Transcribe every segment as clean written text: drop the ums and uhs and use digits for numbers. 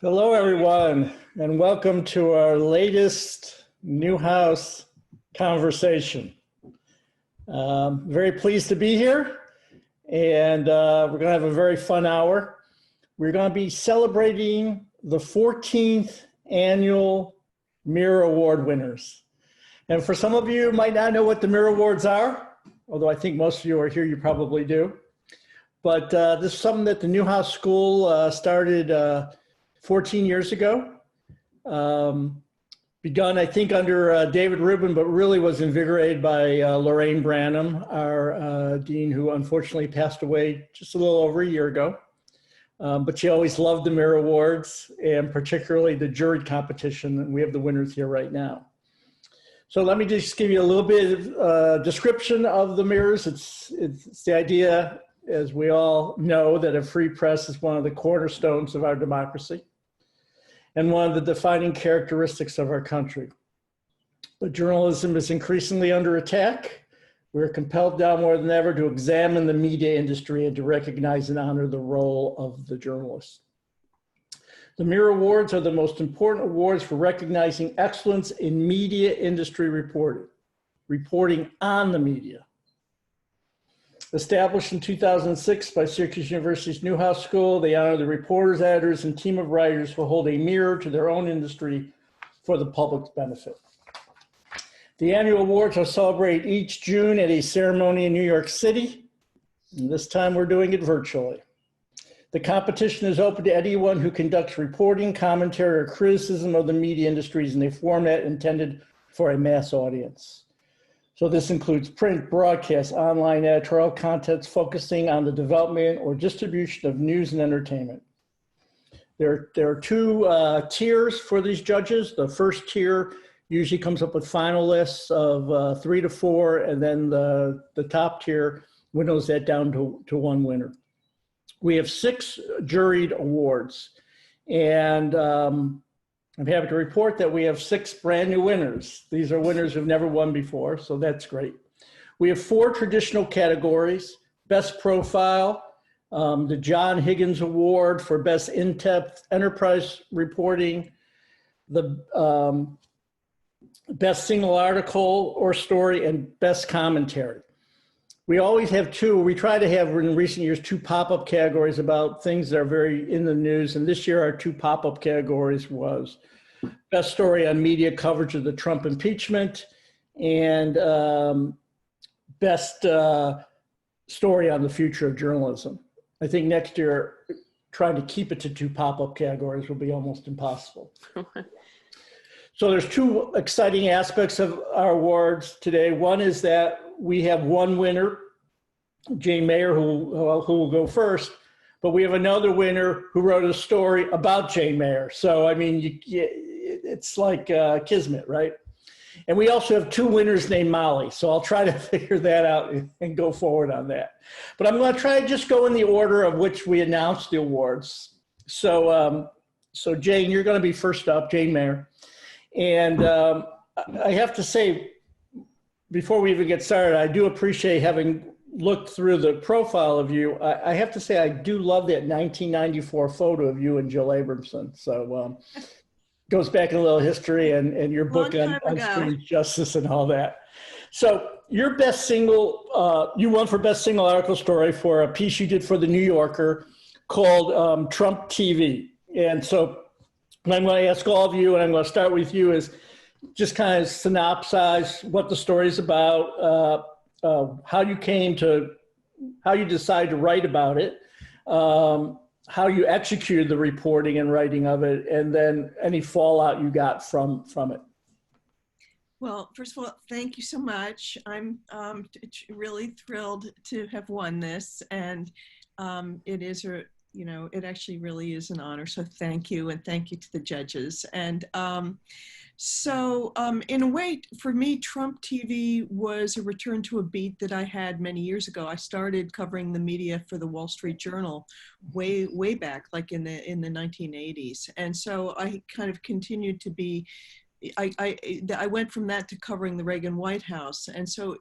Hello, everyone, and welcome to our latest Newhouse conversation. Very pleased to be here, and we're going to have a very fun hour. We're going to be celebrating the 14th annual Mirror Award winners. And for some of you who might not know what the Mirror Awards are, although I think most of you are here, you probably do. But this is something that the Newhouse School started 14 years ago. Begun, I think, under David Rubin, but really was invigorated by Lorraine Branham, our dean, who unfortunately passed away just a little over a year ago. But she always loved the Mirror Awards, and particularly the juried competition, and we have the winners here right now. So let me just give you a little bit of description of the mirrors. It's the idea, as we all know, that a free press is one of the cornerstones of our democracy and one of the defining characteristics of our country. But journalism is increasingly under attack. We're compelled now more than ever to examine the media industry and to recognize and honor the role of the journalist. The Mirror Awards are the most important awards for recognizing excellence in media industry reporting on the media. Established in 2006 by Syracuse University's Newhouse School, they honor the reporters, editors, and team of writers who hold a mirror to their own industry for the public's benefit. The annual awards are celebrated each June at a ceremony in New York City, and this time we're doing it virtually. The competition is open to anyone who conducts reporting, commentary, or criticism of the media industries in a format intended for a mass audience. So this includes print, broadcast, online editorial contents focusing on the development or distribution of news and entertainment. There are two tiers for these judges. The first tier usually comes up with finalists of 3 to 4, and then the top tier winnows that down to one winner. We have 6 juried awards, and I'm happy to report that we have 6 brand new winners. These are winners who've never won before, so that's great. We have 4 traditional categories: Best Profile, the John Higgins Award for Best In-Depth Enterprise Reporting, the Best Single Article or Story, and Best Commentary. We always have 2. We try to have, in recent years, 2 pop-up categories about things that are very in the news. And this year, our 2 pop-up categories was Best Story on Media Coverage of the Trump Impeachment and Best Story on the Future of Journalism. I think next year, trying to keep it to 2 pop-up categories will be almost impossible. So there's 2 exciting aspects of our awards today. One is that we have 1 winner, Jane Mayer, who will go first, but we have another winner who wrote a story about Jane Mayer. So, I mean, it's like kismet, right? And we also have 2 winners named Molly. So I'll try to figure that out and go forward on that. But I'm going to try to just go in the order of which we announced the awards. So, Jane, you're going to be first up, Jane Mayer. And I have to say, before we even get started, I do appreciate, having looked through the profile of you, I have to say I do love that 1994 photo of you and Jill Abramson. So goes back in a little history and your book on screen justice and all that. So your best single, you won for Best Single Article Story for a piece you did for The New Yorker called Trump TV. And so what I'm going to ask all of you, and I'm going to start with you, is just kind of synopsize what the story is about, how you decided to write about it, how you executed the reporting and writing of it, and then any fallout you got from it. Well, first of all, thank you so much. I'm really thrilled to have won this, and it is it actually really is an honor. So thank you, and thank you to the judges. And in a way, for me, Trump TV was a return to a beat that I had many years ago. I started covering the media for the Wall Street Journal way back, like in the 1980s. And so I kind of continued to be, I went from that to covering the Reagan White House. And so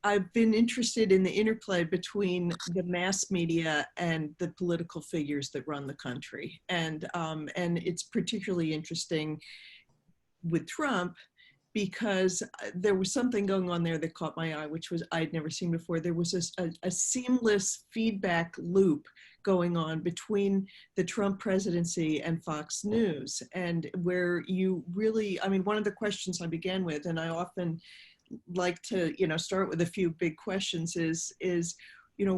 I've been interested in the interplay between the mass media and the political figures that run the country. And it's particularly interesting with Trump because there was something going on there that caught my eye, which was I'd never seen before. There was a seamless feedback loop going on between the Trump presidency and Fox News, and where you really, I mean, one of the questions I began with, and I often like to, start with a few big questions is,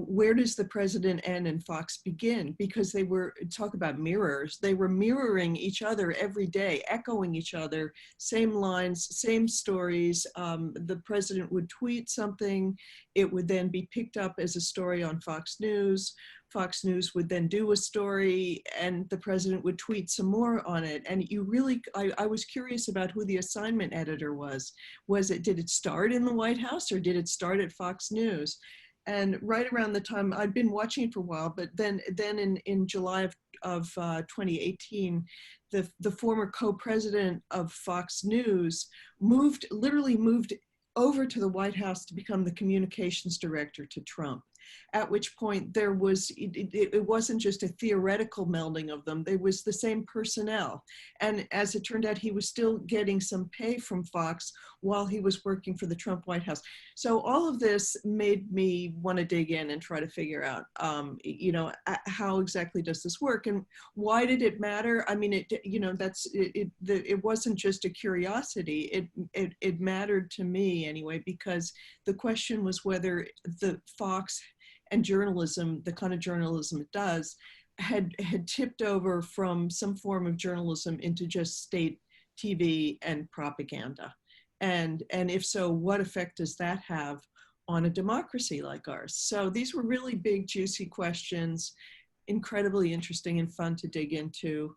where does the president end and Fox begin? Because they were, talk about mirrors, they were mirroring each other every day, echoing each other, same lines, same stories. The president would tweet something, it would then be picked up as a story on Fox News. Fox News would then do a story and the president would tweet some more on it. And you really, I was curious about who the assignment editor was. Did it start in the White House or did it start at Fox News? And right around the time, I'd been watching it for a while, but then in July of 2018, the former co-president of Fox News literally moved over to the White House to become the communications director to Trump. At which point there was, it wasn't just a theoretical melding of them, they was the same personnel. And as it turned out, he was still getting some pay from Fox while he was working for the Trump White House. So all of this made me want to dig in and try to figure out, how exactly does this work and why did it matter? I mean, it wasn't just a curiosity. It mattered to me anyway, because the question was whether the Fox and journalism, the kind of journalism it does, had tipped over from some form of journalism into just state TV and propaganda. And if so, what effect does that have on a democracy like ours? So these were really big, juicy questions, incredibly interesting and fun to dig into.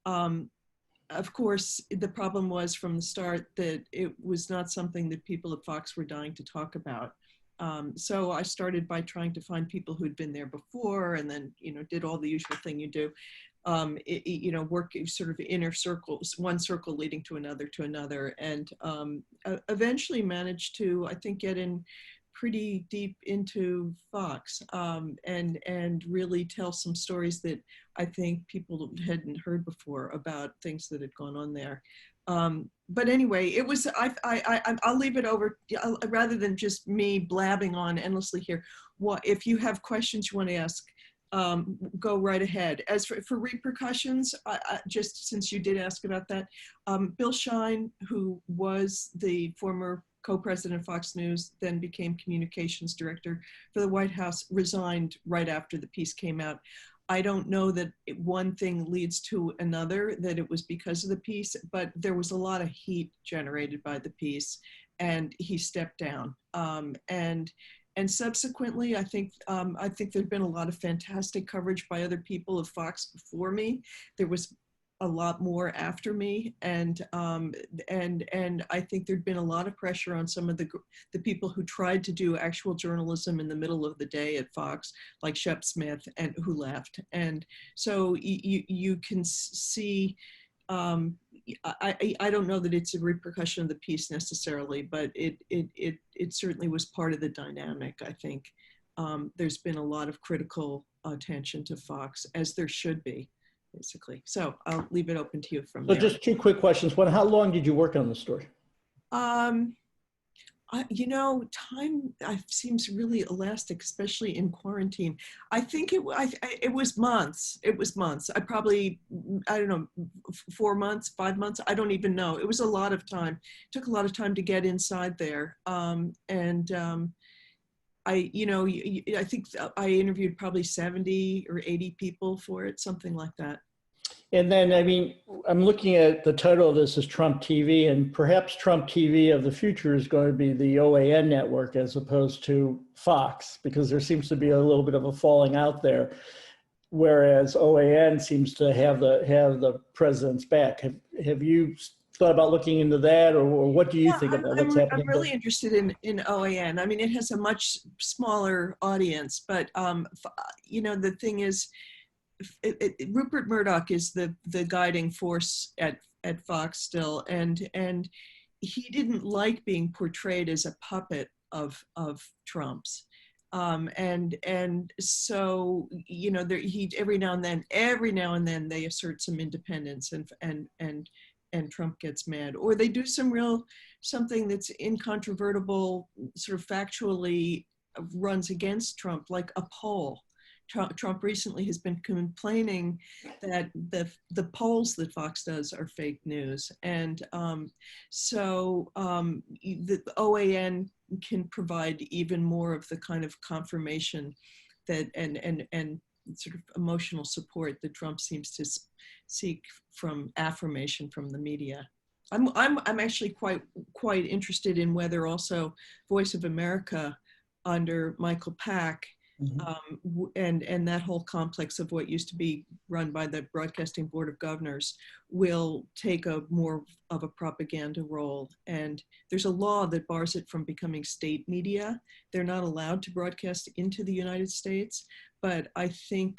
Of course, the problem was from the start that it was not something that people at Fox were dying to talk about. So I started by trying to find people who'd been there before, and then, did all the usual thing you do, work sort of inner circles, one circle leading to another, and eventually managed to, I think, get in pretty deep into Fox, and really tell some stories that I think people hadn't heard before about things that had gone on there. But anyway, it was, I'll leave it over, rather than just me blabbing on endlessly here. If you have questions you want to ask, go right ahead. As for repercussions, just since you did ask about that, Bill Shine, who was the former co-president of Fox News, then became communications director for the White House, resigned right after the piece came out. I don't know that one thing leads to another, that it was because of the piece, but there was a lot of heat generated by the piece, and he stepped down. And subsequently, I think there'd been a lot of fantastic coverage by other people of Fox before me. There was a lot more after me, and I think there'd been a lot of pressure on some of the people who tried to do actual journalism in the middle of the day at Fox, like Shep Smith, and who left. And so you can see, I don't know that it's a repercussion of the piece necessarily, but it certainly was part of the dynamic. I think there's been a lot of critical attention to Fox, as there should be, basically. So I'll leave it open to you from there. So just two quick questions. One, how long did you work on the story? Time seems really elastic, especially in quarantine. I think it was months. It was months. I don't know, 4 months, 5 months. I don't even know. It was a lot of time. It took a lot of time to get inside there. I think I interviewed probably 70 or 80 people for it, something like that. And then, I mean, I'm looking at the title of this is Trump TV, and perhaps Trump TV of the future is going to be the OAN network as opposed to Fox, because there seems to be a little bit of a falling out there, whereas OAN seems to have the president's back. Have you thought about looking into that, or what do you think about what's happening? I'm really interested in OAN. I mean, it has a much smaller audience, but the thing is, Rupert Murdoch is the guiding force at Fox still, and he didn't like being portrayed as a puppet of Trump's. And so, you know, he every now and then they assert some independence, and Trump gets mad, or they do something that's incontrovertible, sort of factually runs against Trump, like a poll. Trump recently has been complaining that the polls that Fox does are fake news, and so the OAN can provide even more of the kind of confirmation that and sort of emotional support that Trump seems to seek from affirmation from the media. I'm actually quite interested in whether also Voice of America under Michael Pack, and that whole complex of what used to be run by the Broadcasting Board of Governors will take a more of a propaganda role. And there's a law that bars it from becoming state media. They're not allowed to broadcast into the United States, but I think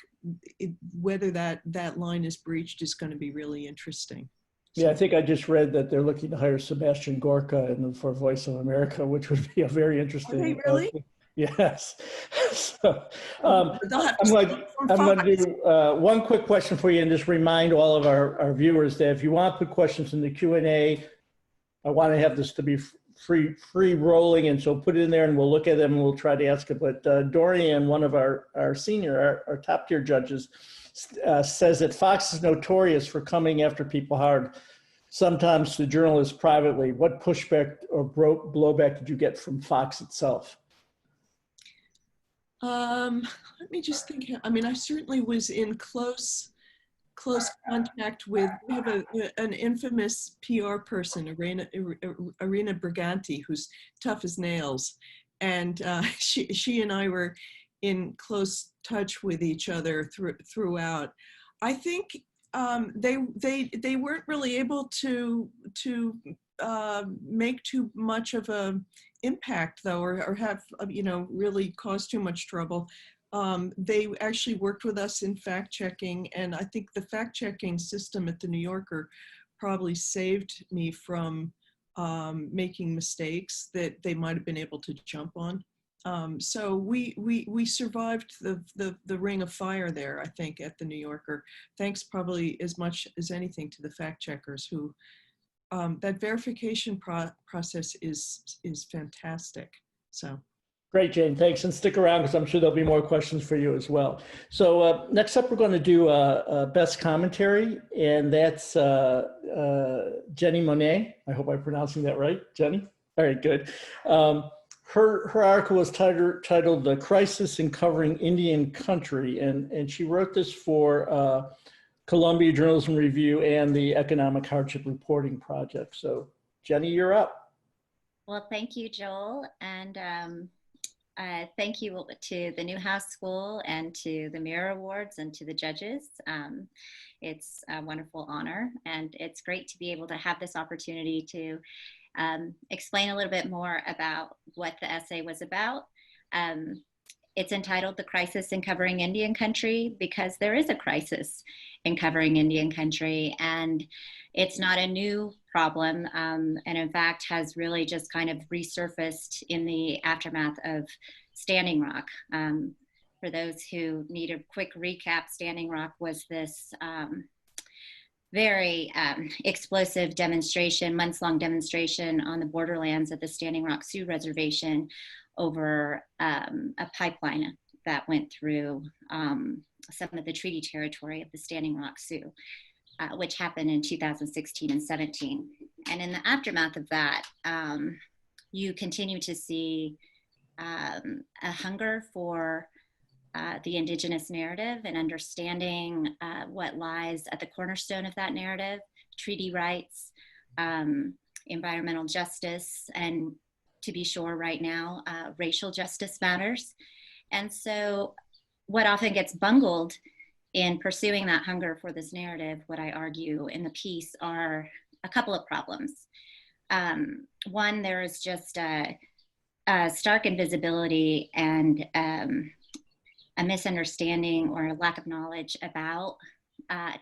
whether that line is breached is going to be really interesting. Yeah, I think I just read that they're looking to hire Sebastian Gorka for Voice of America, which would be a very interesting. Are they really? Yes. So, They'll have to I'm going to do one quick question for you, and just remind all of our viewers that if you want to put questions in the Q&A, I want to have this to be free rolling, and so put it in there and we'll look at them and we'll try to ask it. But Dorian, one of our top tier judges, says that Fox is notorious for coming after people hard, sometimes to journalists privately. What pushback or blowback did you get from Fox itself? Let me just think. I mean, I certainly was in close contact with, we have an infamous PR person, Irina Briganti, who's tough as nails. And she and I were in close touch with each other throughout. I think they weren't really able to make too much of a impact, though, or have, you know, really cause too much trouble. They actually worked with us in fact checking, and I think the fact checking system at the New Yorker probably saved me from making mistakes that they might have been able to jump on. So we survived the ring of fire there, I think, at the New Yorker, thanks probably as much as anything to the fact checkers, who that verification process is fantastic. So. Great, Jane. Thanks. And stick around because I'm sure there'll be more questions for you as well. So next up, we're going to do best commentary, and that's Jenny Monet. I hope I'm pronouncing that right, Jenny. All right, good. Her article was titled "The Crisis in Covering Indian Country," and she wrote this for Columbia Journalism Review and the Economic Hardship Reporting Project. So, Jenny, you're up. Well, thank you, Joel, and thank you to the Newhouse School and to the Mirror Awards and to the judges. It's a wonderful honor, and it's great to be able to have this opportunity to explain a little bit more about what the essay was about. It's entitled "The Crisis in Covering Indian Country" because there is a crisis in covering Indian country, and it's not a new problem, and in fact has really just kind of resurfaced in the aftermath of Standing Rock. For those who need a quick recap, Standing Rock was this very explosive demonstration, months-long demonstration on the borderlands of the Standing Rock Sioux Reservation over a pipeline that went through some of the treaty territory of the Standing Rock Sioux, which happened in 2016 and 17. And in the aftermath of that, you continue to see a hunger for the Indigenous narrative and understanding what lies at the cornerstone of that narrative: treaty rights, environmental justice, and to be sure right now, racial justice matters. And so what often gets bungled in pursuing that hunger for this narrative, what I argue in the piece, are a couple of problems. One, there is just a stark invisibility and a misunderstanding or a lack of knowledge about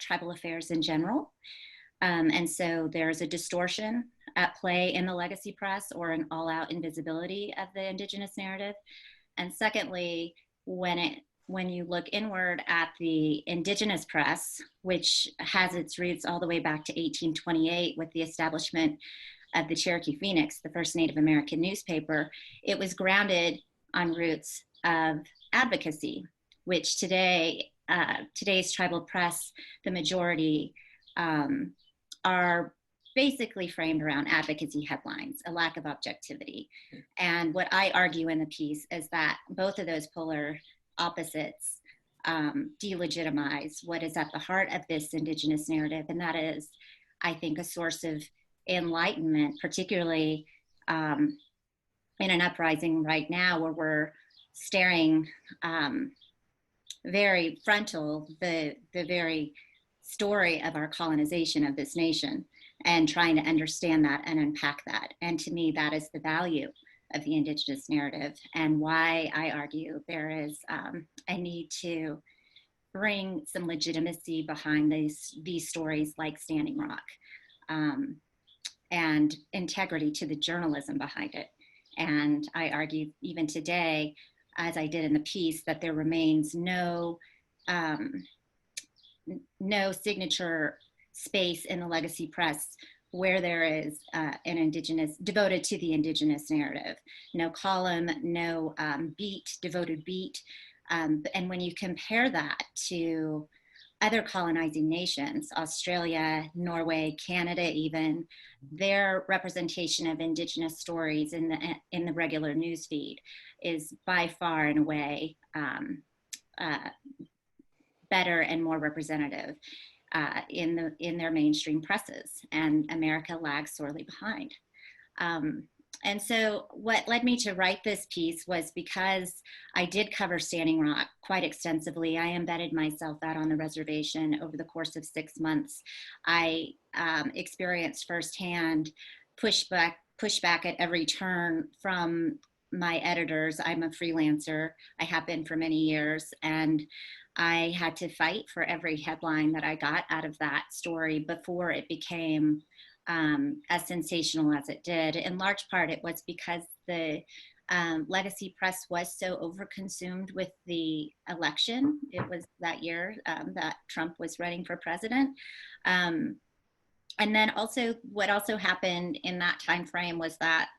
tribal affairs in general. And so there's a distortion at play in the legacy press or an all-out invisibility of the Indigenous narrative. And secondly, when you look inward at the Indigenous press, which has its roots all the way back to 1828 with the establishment of the Cherokee Phoenix, the first Native American newspaper, it was grounded on roots of advocacy, which today's tribal press, the majority, are basically framed around advocacy headlines, a lack of objectivity. And what I argue in the piece is that both of those polar opposites delegitimize what is at the heart of this Indigenous narrative, and that is, I think, a source of enlightenment, particularly in an uprising right now where we're staring very frontal the very story of our colonization of this nation and trying to understand that and unpack that. And to me, that is the value of the Indigenous narrative and why I argue there is a need to bring some legitimacy behind these stories like Standing Rock, and integrity to the journalism behind it. And I argue even today, as I did in the piece, that there remains no signature space in the legacy press where there is an Indigenous, devoted to the Indigenous narrative. No column, no devoted beat. And when you compare that to other colonizing nations, Australia, Norway, Canada even, their representation of Indigenous stories in the regular news feed is by far and away better and more representative in their mainstream presses, and America lags sorely behind. And so what led me to write this piece was because I did cover Standing Rock quite extensively. I embedded myself out on the reservation over the course of 6 months. I experienced firsthand pushback at every turn from my editors. I'm a freelancer. I have been for many years, and I had to fight for every headline that I got out of that story before it became as sensational as it did. In large part, it was because the legacy press was so overconsumed with the election. It was that year that Trump was running for president. And then also, what also happened in that time frame was that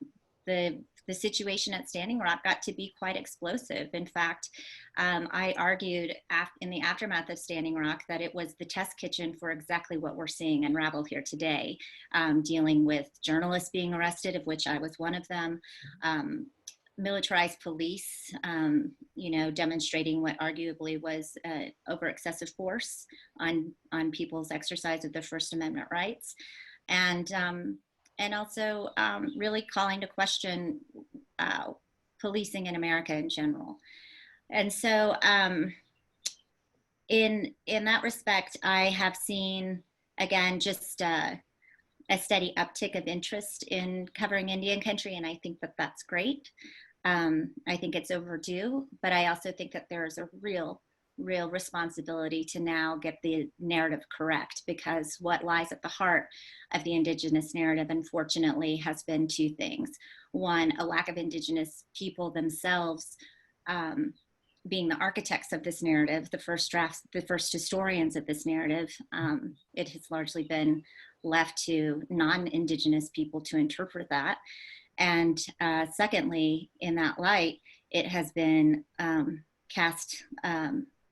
the situation at Standing Rock got to be quite explosive. In fact, I argued in the aftermath of Standing Rock that it was the test kitchen for exactly what we're seeing unravel here today, dealing with journalists being arrested, of which I was one of them, militarized police, demonstrating what arguably was over excessive force on people's exercise of their First Amendment rights. And also really calling to question policing in America in general. And so in that respect, I have seen, again, just a steady uptick of interest in covering Indian country, and I think that that's great. I think it's overdue, but I also think that there's a real responsibility to now get the narrative correct, because what lies at the heart of the Indigenous narrative, unfortunately, has been two things. One, a lack of Indigenous people themselves being the architects of this narrative, the first historians of this narrative. It has largely been left to non-Indigenous people to interpret that. And secondly, in that light, it has been cast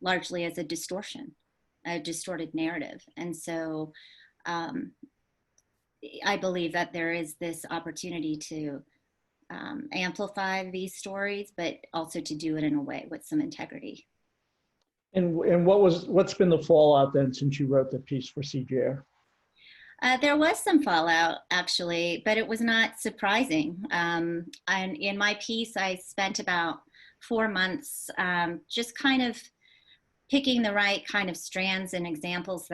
largely as a distorted narrative. And so I believe that there is this opportunity to amplify these stories, but also to do it in a way with some integrity. And what's been the fallout then since you wrote the piece for CJR? There was some fallout, actually, but it was not surprising. And in my piece, I spent about 4 months just kind of picking the right kind of strands and examples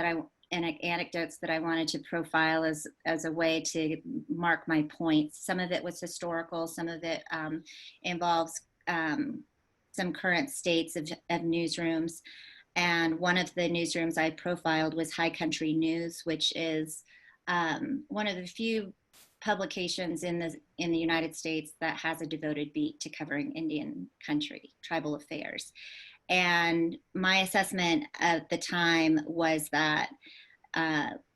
and anecdotes that I wanted to profile as a way to mark my points. Some of it was historical, some of it involves some current states of newsrooms. And one of the newsrooms I profiled was High Country News, which is one of the few publications in the United States that has a devoted beat to covering Indian country, tribal affairs. And my assessment at the time was that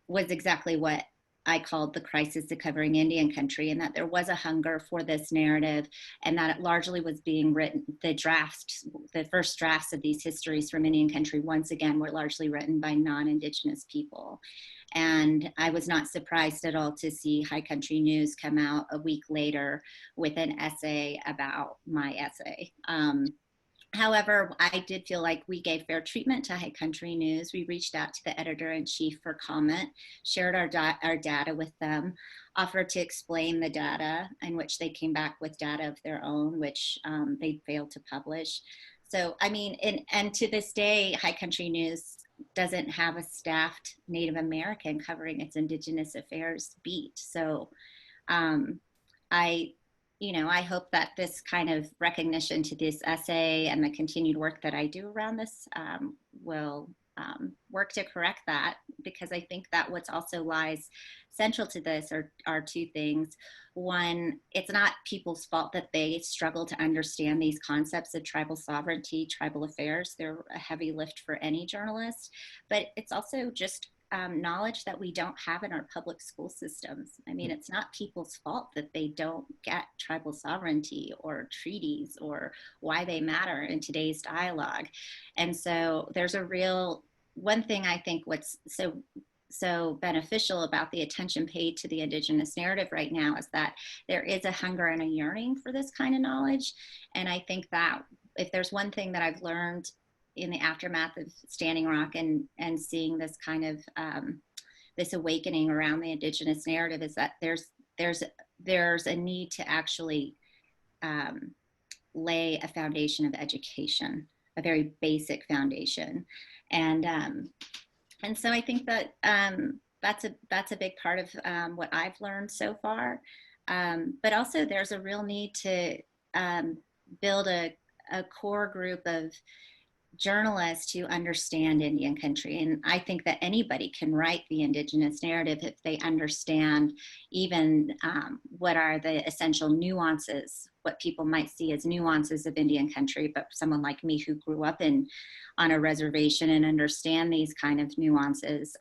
was exactly what I called the crisis of covering Indian country, and that there was a hunger for this narrative, and that it largely was being written. The first drafts of these histories from Indian country, once again, were largely written by non-Indigenous people. And I was not surprised at all to see High Country News come out a week later with an essay about my essay. However, I did feel like we gave fair treatment to High Country News. We reached out to the editor-in-chief for comment, shared our data with them, offered to explain the data, in which they came back with data of their own, which they failed to publish. So, I mean, and to this day, High Country News doesn't have a staffed Native American covering its Indigenous affairs beat. So I hope that this kind of recognition to this essay and the continued work that I do around this will work to correct that, because I think that what's also lies central to this are two things. One, it's not people's fault that they struggle to understand these concepts of tribal sovereignty, tribal affairs. They're a heavy lift for any journalist, but it's also just knowledge that we don't have in our public school systems. I mean, it's not people's fault that they don't get tribal sovereignty or treaties or why they matter in today's dialogue. And so there's one thing I think what's so beneficial about the attention paid to the Indigenous narrative right now is that there is a hunger and a yearning for this kind of knowledge. And I think that if there's one thing that I've learned in the aftermath of Standing Rock and seeing this kind of this awakening around the Indigenous narrative, is that there's a need to actually lay a foundation of education, a very basic foundation, and so I think that that's a big part of what I've learned so far. But also, there's a real need to build a core group of journalists who understand Indian country. And I think that anybody can write the Indigenous narrative if they understand even what are the essential nuances, what people might see as nuances of Indian country. But someone like me who grew up on a reservation and understand these kind of nuances,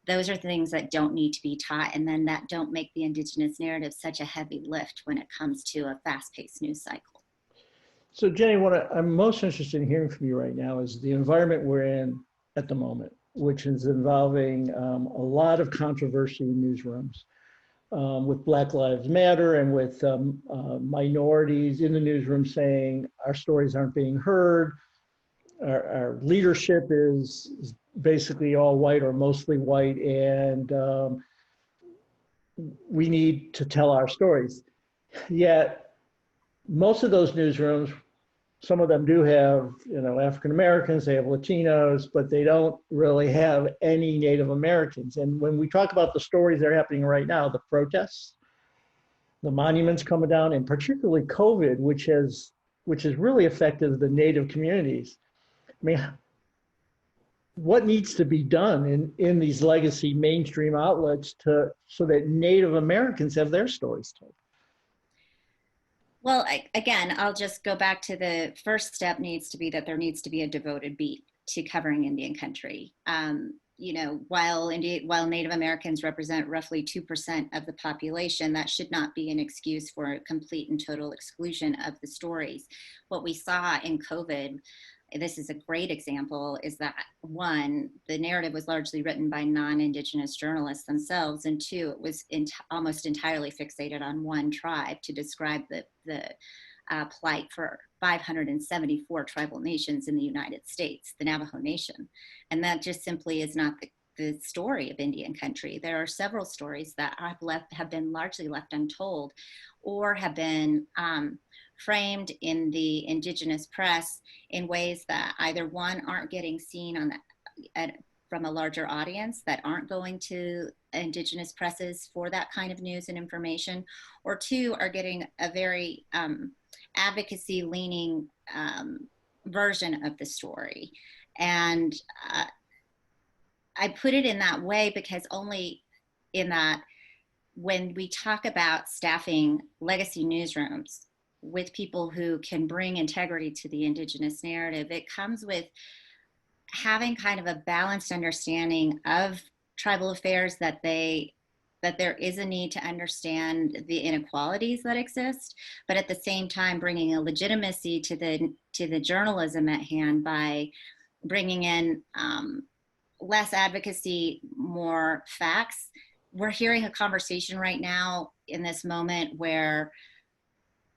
those are things that don't need to be taught, and then that don't make the Indigenous narrative such a heavy lift when it comes to a fast-paced news cycle. So Jenny, what I'm most interested in hearing from you right now is the environment we're in at the moment, which is involving a lot of controversy in newsrooms with Black Lives Matter and with minorities in the newsroom saying our stories aren't being heard. Our leadership is basically all white or mostly white, and we need to tell our stories. Yet, most of those newsrooms, some of them do have, African Americans, they have Latinos, but they don't really have any Native Americans. And when we talk about the stories that are happening right now, the protests, the monuments coming down, and particularly COVID, which has really affected the Native communities. I mean, what needs to be done in these legacy mainstream outlets so that Native Americans have their stories told? Well, again, I'll just go back to the first step needs to be that there needs to be a devoted beat to covering Indian country. While Native Americans represent roughly 2% of the population, that should not be an excuse for a complete and total exclusion of the stories. What we saw in COVID, this is a great example, is that one, the narrative was largely written by non-Indigenous journalists themselves, and two, it was almost entirely fixated on one tribe to describe the plight for 574 tribal nations in the United States, the Navajo Nation. And that just simply is not the story of Indian country. There are several stories that have been largely left untold, or have been framed in the Indigenous press in ways that either one, aren't getting seen from a larger audience, that aren't going to Indigenous presses for that kind of news and information, or two, are getting a very advocacy leaning version of the story. And I put it in that way because only in that when we talk about staffing legacy newsrooms with people who can bring integrity to the Indigenous narrative, it comes with having kind of a balanced understanding of tribal affairs, that there is a need to understand the inequalities that exist, but at the same time bringing a legitimacy to the journalism at hand by bringing in less advocacy, more facts. We're hearing a conversation right now in this moment where,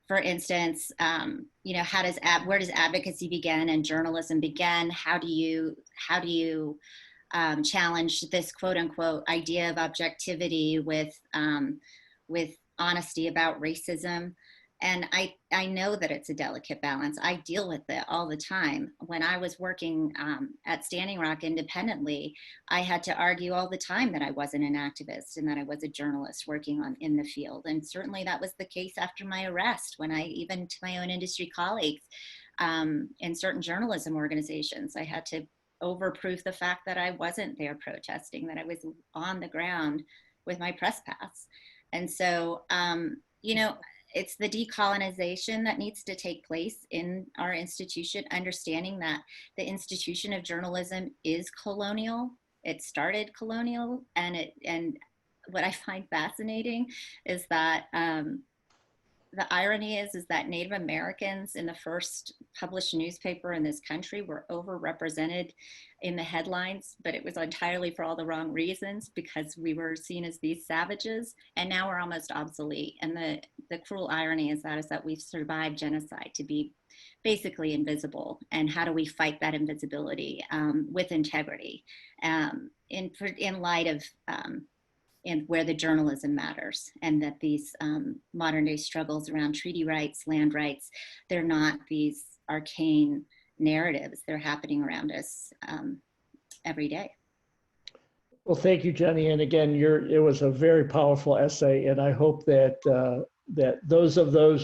for instance, where does advocacy begin and journalism begin? How do you challenge this quote unquote idea of objectivity with honesty about racism? And I know that it's a delicate balance. I deal with it all the time. When I was working at Standing Rock independently, I had to argue all the time that I wasn't an activist and that I was a journalist working in the field. And certainly that was the case after my arrest, when even to my own industry colleagues in certain journalism organizations, I had to overproof the fact that I wasn't there protesting, that I was on the ground with my press pass. And so, it's the decolonization that needs to take place in our institution, understanding that the institution of journalism is colonial. It started colonial, and what I find fascinating is that the irony is that Native Americans in the first published newspaper in this country were overrepresented in the headlines, but it was entirely for all the wrong reasons, because we were seen as these savages, and now we're almost obsolete. And the cruel irony is that we've survived genocide to be basically invisible. And how do we fight that invisibility with integrity in light of and where the journalism matters, and that these modern day struggles around treaty rights, land rights, they're not these arcane narratives. They're happening around us every day. Well, thank you, Jenny. And again, it was a very powerful essay, and I hope that that those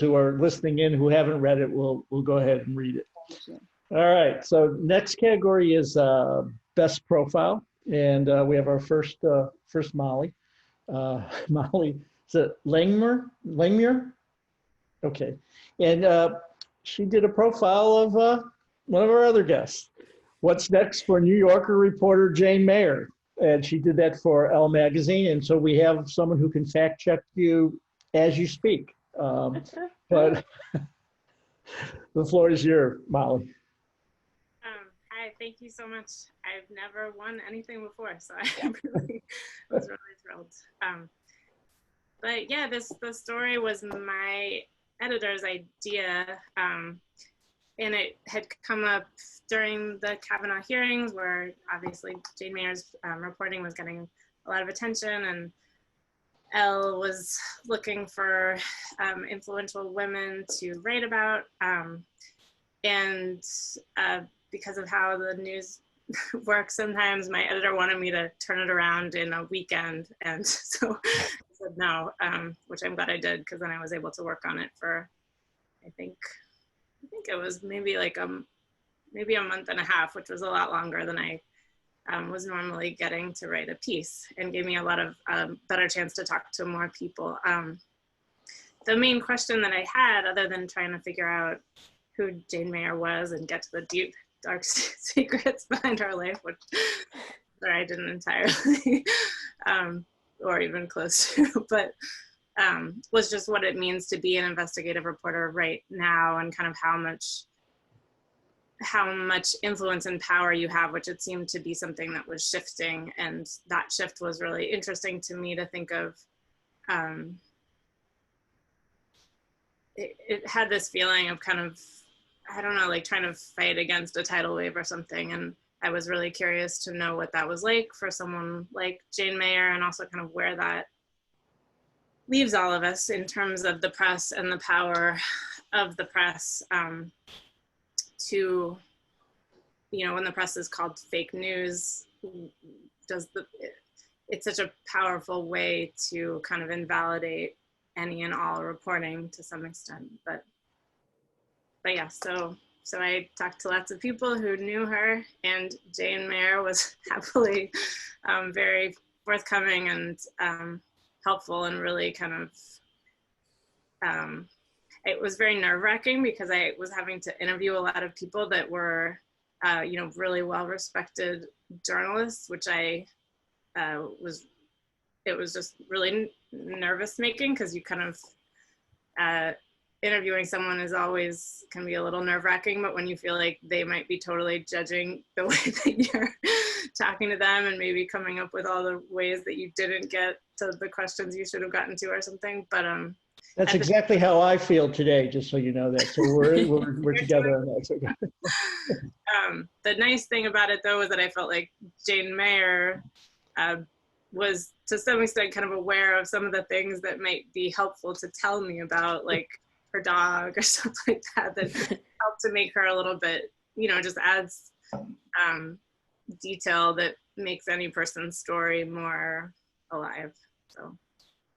who are listening in who haven't read it will go ahead and read it. Thank you. All right. So next category is best profile, and we have our first Molly. Molly, is it Langmuir? Okay. And she did a profile of one of our other guests. What's next for New Yorker reporter Jane Mayer? And she did that for Elle Magazine. And so we have someone who can fact check you as you speak. But the floor is yours, Molly. Hi, thank you so much. I've never won anything before, so I was really thrilled. But yeah, the story was my editor's idea, and it had come up during the Kavanaugh hearings, where obviously Jane Mayer's reporting was getting a lot of attention, and Elle was looking for influential women to write about, and because of how the news works, sometimes my editor wanted me to turn it around in a weekend, and so I said no, which I'm glad I did, because then I was able to work on it for, I think it was maybe maybe a month and a half, which was a lot longer than I was normally getting to write a piece, and gave me a lot of better chance to talk to more people. The main question that I had, other than trying to figure out who Jane Mayer was and get to the deep, dark secrets behind her life, which I didn't entirely, or even close to, but was just what it means to be an investigative reporter right now, and kind of how much influence and power you have, which it seemed to be something that was shifting. And that shift was really interesting to me to think of. It had this feeling of kind of, I don't know, like trying to fight against a tidal wave or something. And I was really curious to know what that was like for someone like Jane Mayer, and also kind of where that leaves all of us in terms of the press and the power of the press to, when the press is called fake news, it's such a powerful way to kind of invalidate any and all reporting to some extent. But yeah, so I talked to lots of people who knew her, and Jane Mayer was happily very forthcoming and helpful and really kind of, it was very nerve-wracking because I was having to interview a lot of people that were, really well-respected journalists, which it was just really nervous-making because you kind of, interviewing someone is always can be a little nerve-wracking, but when you feel like they might be totally judging the way that you're talking to them and maybe coming up with all the ways that you didn't get to the questions you should have gotten to or something. But that's exactly how I feel today, just so you know that. So we're together on that. The nice thing about it, though, was that I felt like Jane Mayer was to some extent kind of aware of some of the things that might be helpful to tell me about, like her dog or something like that, that helped to make her a little bit, just adds detail that makes any person's story more alive.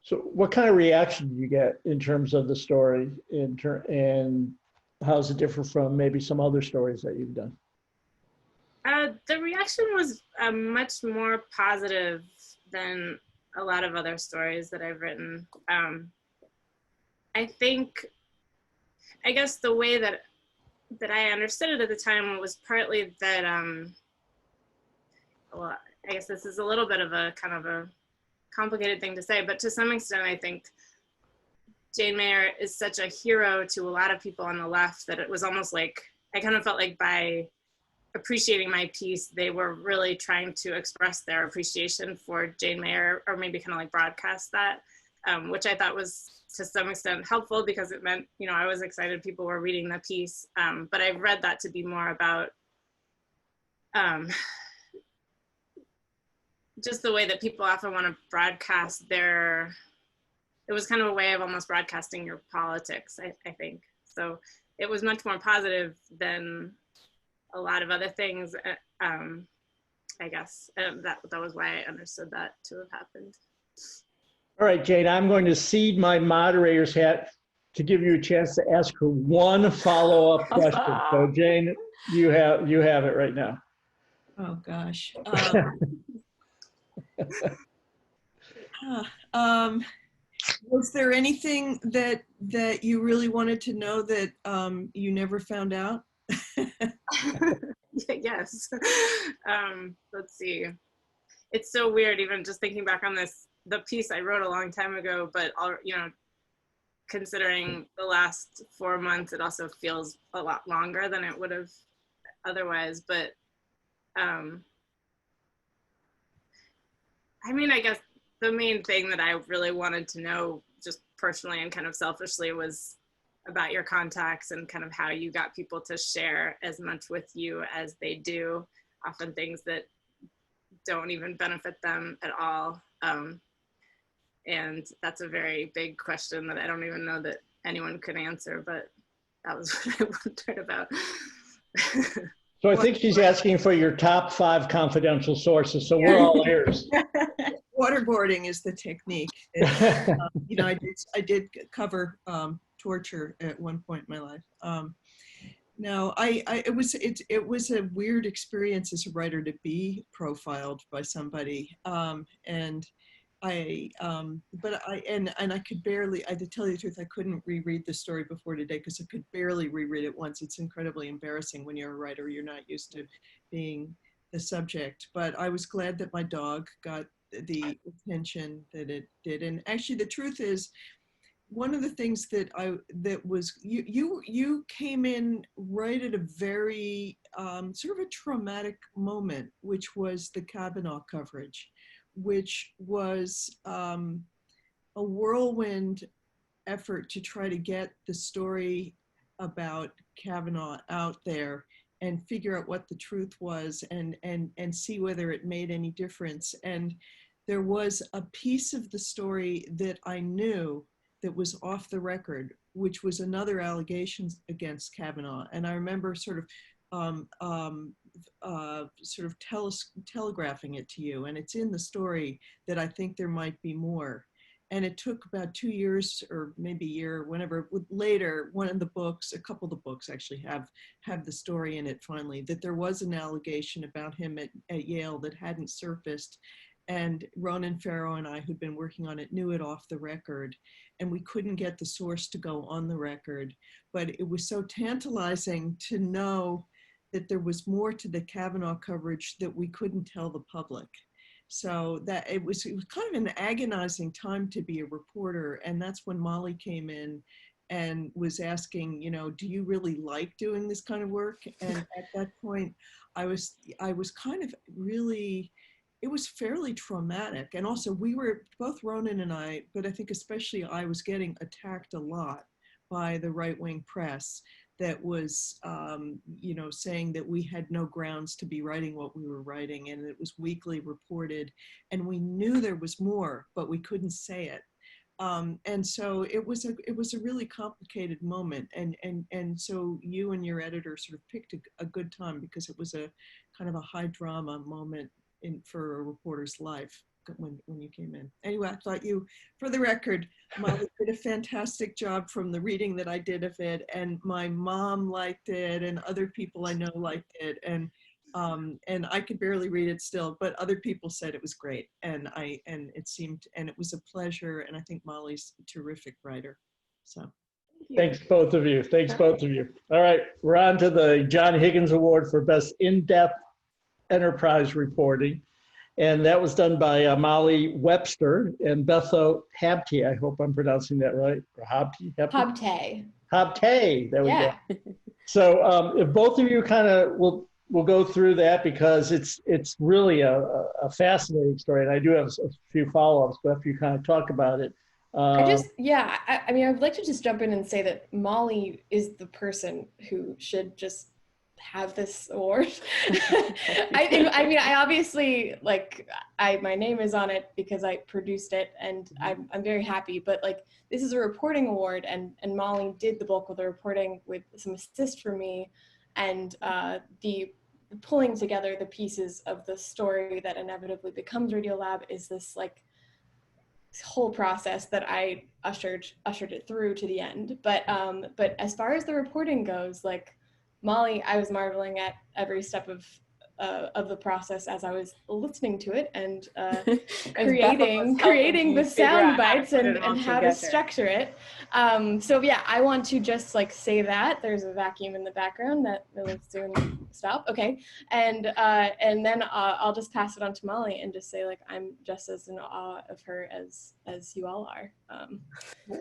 So what kind of reaction do you get in terms of the story, and how is it different from maybe some other stories that you've done? The reaction was much more positive than a lot of other stories that I've written. I guess the way that I understood it at the time was partly that, well, I guess this is a little bit of a kind of a complicated thing to say, but to some extent, I think Jane Mayer is such a hero to a lot of people on the left that it was almost like, I kind of felt like by appreciating my piece, they were really trying to express their appreciation for Jane Mayer, or maybe kind of like broadcast that, which I thought was to some extent helpful because it meant, I was excited people were reading the piece. But I read that to be more about just the way that people often want to broadcast it was kind of a way of almost broadcasting your politics, I think. So it was much more positive than a lot of other things, I guess. That was why I understood that to have happened. All right, Jane, I'm going to cede my moderator's hat to give you a chance to ask her one follow-up question. So Jane, you have it right now. Oh gosh. Was there anything that you really wanted to know that you never found out? Yes. Let's see. It's so weird, even just thinking back on the piece I wrote a long time ago, but considering the last 4 months, it also feels a lot longer than it would have otherwise. But I guess the main thing that I really wanted to know, just personally and kind of selfishly, was about your contacts and kind of how you got people to share as much with you as they do, often things that don't even benefit them at all. And that's a very big question that I don't even know that anyone could answer, but that was what I wondered about. So I think she's asking for your top 5 confidential sources, so we're all ears. Waterboarding is the technique. I did cover torture at one point in my life. No, it was a weird experience as a writer to be profiled by somebody, and I could barely, to tell you the truth, I couldn't reread the story before today because I could barely reread it once. It's incredibly embarrassing when you're a writer, you're not used to being the subject. But I was glad that my dog got the attention that it did. And actually the truth is, one of the things you came in right at a very sort of a traumatic moment, which was the Kavanaugh coverage, which was a whirlwind effort to try to get the story about Kavanaugh out there and figure out what the truth was and see whether it made any difference. And there was a piece of the story that I knew that was off the record, which was another allegation against Kavanaugh. And I remember sort of telegraphing it to you, and it's in the story that I think there might be more. And it took about 2 years or maybe a year, whenever later, one of the books, a couple of the books actually have the story in it finally, that there was an allegation about him at Yale that hadn't surfaced. And Ronan Farrow and I, who'd been working on it, knew it off the record, and we couldn't get the source to go on the record. But it was so tantalizing to know that there was more to the Kavanaugh coverage that we couldn't tell the public. So that it was kind of an agonizing time to be a reporter. And that's when Molly came in and was asking, you know, do you really like doing this kind of work? And at that point, I was kind of really, it was fairly traumatic. And also we were, both Ronan and I, but I think especially I, was getting attacked a lot by the right-wing press that was, you know, saying that we had no grounds to be writing what we were writing, and it was weekly reported, and we knew there was more, but we couldn't say it. And so it was a really complicated moment, and so you and your editor sort of picked a good time, because it was a kind of a high drama moment for a reporter's life when you came in. Anyway, I thought you, for the record, Molly did a fantastic job from the reading that I did of it, and my mom liked it, and other people I know liked it, and I could barely read it still, but other people said it was great, and it was a pleasure, and I think Molly's a terrific writer. So. Thanks, both of you. Thanks, both of you. All right, we're on to the John Higgins Award for Best In-Depth Enterprise Reporting. And that was done by Molly Webster and Betho Habte. I hope I'm pronouncing that right. Or Habte? Habte. There we go. So if both of you kind of we'll go through that, because it's really a fascinating story. And I do have a few follow-ups, but if you kind of talk about it. I mean, I'd like to just jump in and say that Molly is the person who should just have this award. I mean, I obviously, like, my name is on it because I produced it, and I'm very happy, but like, this is a reporting award, and Molly did the bulk of the reporting with some assist from me, and the pulling together the pieces of the story that inevitably becomes Radiolab is this like whole process that I ushered it through to the end. But as far as the reporting goes, like, Molly, I was marveling at every step of the process as I was listening to it, and creating the sound bites and how to structure it. So yeah, I want to just like say that there's a vacuum in the background that really soon stop. Okay, and then I'll just pass it on to Molly and just say, like, I'm just as in awe of her as you all are,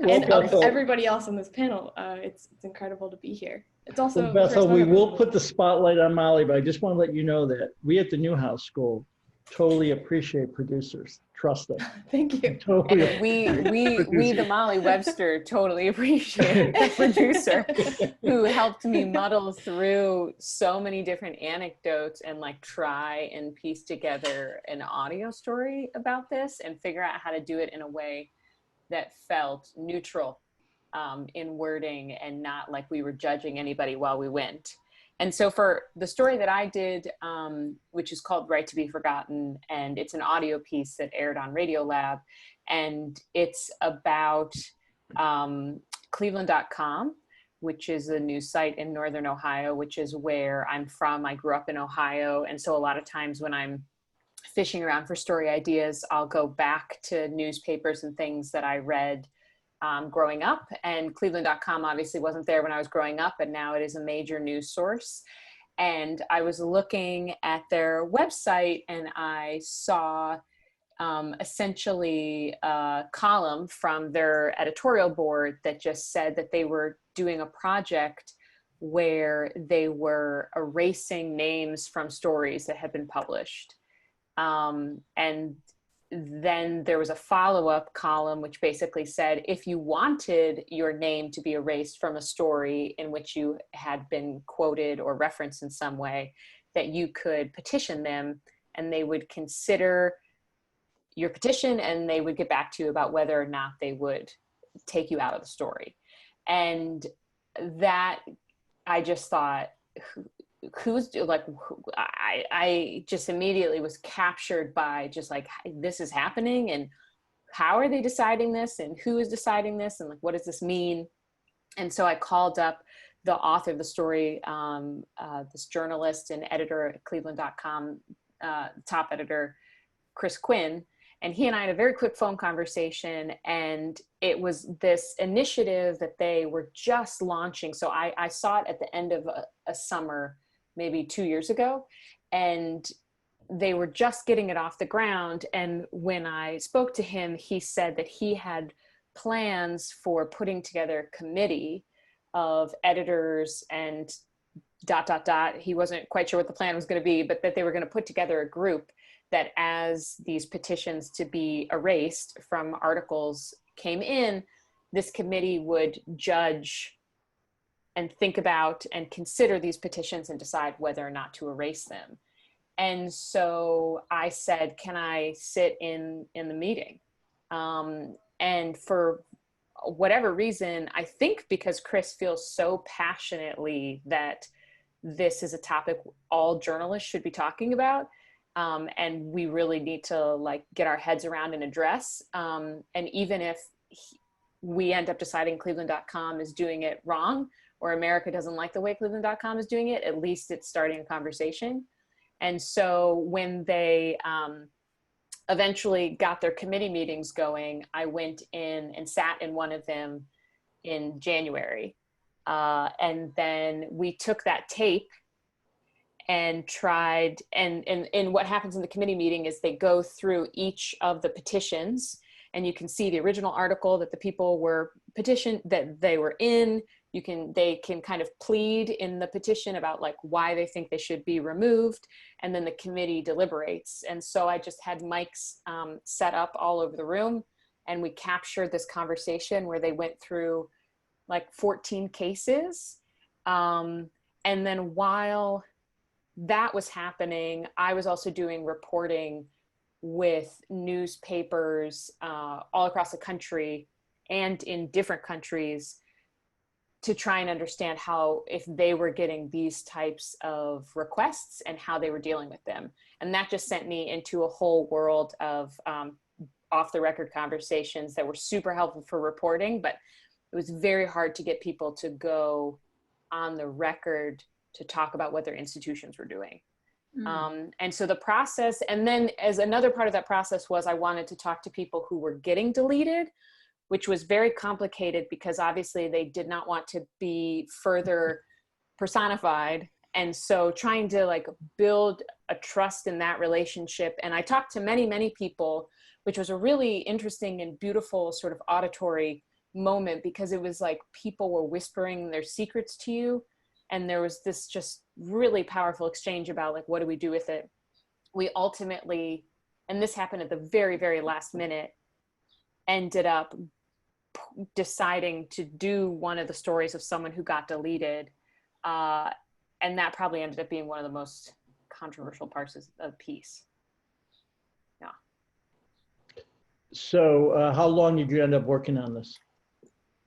and of everybody else on this panel. It's incredible to be here. It's also Bethel, we will put the spotlight on Molly, but I just want to let you know that we at the Newhouse School totally appreciate producers. Trust us. Thank you. Totally. We the Molly Webster totally appreciate the producer who helped me muddle through so many different anecdotes and like try and piece together an audio story about this and figure out how to do it in a way that felt neutral in wording and not like we were judging anybody while we went. And so for the story that I did, which is called Right to be Forgotten, and it's an audio piece that aired on Radiolab, and it's about Cleveland.com, which is a news site in Northern Ohio, which is where I'm from. I grew up in Ohio, and so a lot of times when I'm fishing around for story ideas, I'll go back to newspapers and things that I read growing up, and Cleveland.com obviously wasn't there when I was growing up, but now it is a major news source. And I was looking at their website and I saw essentially a column from their editorial board that just said that they were doing a project where they were erasing names from stories that had been published. And then there was a follow-up column which basically said, if you wanted your name to be erased from a story in which you had been quoted or referenced in some way, that you could petition them and they would consider your petition and they would get back to you about whether or not they would take you out of the story. And that, I just thought, I just immediately was captured by just like, this is happening, and how are they deciding this, and who is deciding this, and like, what does this mean? And so I called up the author of the story, this journalist and editor at Cleveland.com, top editor, Chris Quinn, and he and I had a very quick phone conversation, and it was this initiative that they were just launching. So I saw it at the end of a summer, maybe 2 years ago, and they were just getting it off the ground. And when I spoke to him, he said that he had plans for putting together a committee of editors and ... He wasn't quite sure what the plan was going to be, but that they were going to put together a group that as these petitions to be erased from articles came in, this committee would judge and think about and consider these petitions and decide whether or not to erase them. And so I said, can I sit in the meeting? And for whatever reason, I think because Chris feels so passionately that this is a topic all journalists should be talking about, and we really need to like get our heads around and address. And even if we end up deciding Cleveland.com is doing it wrong, or America doesn't like the way Cleveland.com is doing it, at least it's starting a conversation. And so when they eventually got their committee meetings going, I went in and sat in one of them in January. And then we took that tape and tried, and what happens in the committee meeting is they go through each of the petitions, and you can see the original article that the people were petitioned, that they were in. They can kind of plead in the petition about like why they think they should be removed, and then the committee deliberates. And so I just had mics set up all over the room, and we captured this conversation where they went through like 14 cases. And then while that was happening, I was also doing reporting with newspapers all across the country and in different countries to try and understand how, if they were getting these types of requests and how they were dealing with them. And that just sent me into a whole world of off the record conversations that were super helpful for reporting, but it was very hard to get people to go on the record to talk about what their institutions were doing. And so the process, and then as another part of that process was I wanted to talk to people who were getting deleted, which was very complicated because obviously they did not want to be further personified. And so trying to like build a trust in that relationship. And I talked to many, many people, which was a really interesting and beautiful sort of auditory moment, because it was like people were whispering their secrets to you. And there was this just really powerful exchange about like, what do we do with it? We ultimately, and this happened at the very, very last minute, ended up deciding to do one of the stories of someone who got deleted. And that probably ended up being one of the most controversial parts of the piece. Yeah. So how long did you end up working on this?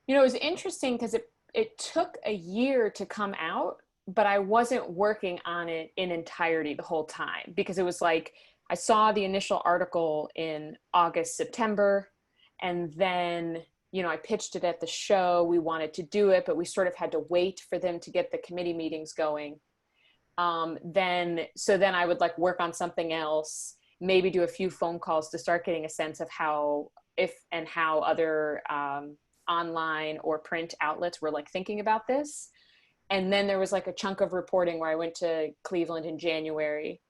You know, it was interesting because it took a year to come out, but I wasn't working on it in entirety the whole time, because it was like, I saw the initial article in August, September, and then, you know, I pitched it at the show. We wanted to do it, but we sort of had to wait for them to get the committee meetings going. Then I would like work on something else, maybe do a few phone calls to start getting a sense of how other online or print outlets were like thinking about this. And then there was like a chunk of reporting where I went to Cleveland in January,